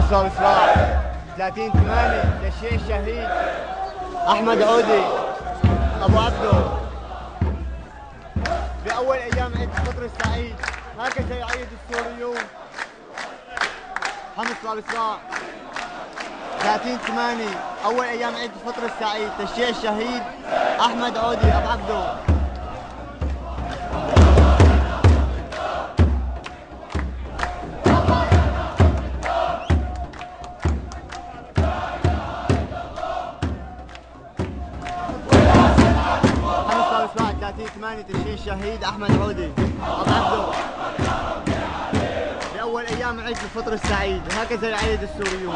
صار إسراء 30/8 للشيخ الشهيد أحمد عودي أبو عبده. بأول أيام عيد الفطر السعيد هكذا يعيد السوريون. حمص صار إسراء 30/8 أول أيام عيد الفطر السعيد للشيخ الشهيد أحمد عودي أبو عبده. تشييع الشهيد أحمد عودي أبو عبده. بأول أيام عيد الفطر السعيد هكذا يعيد السوريون.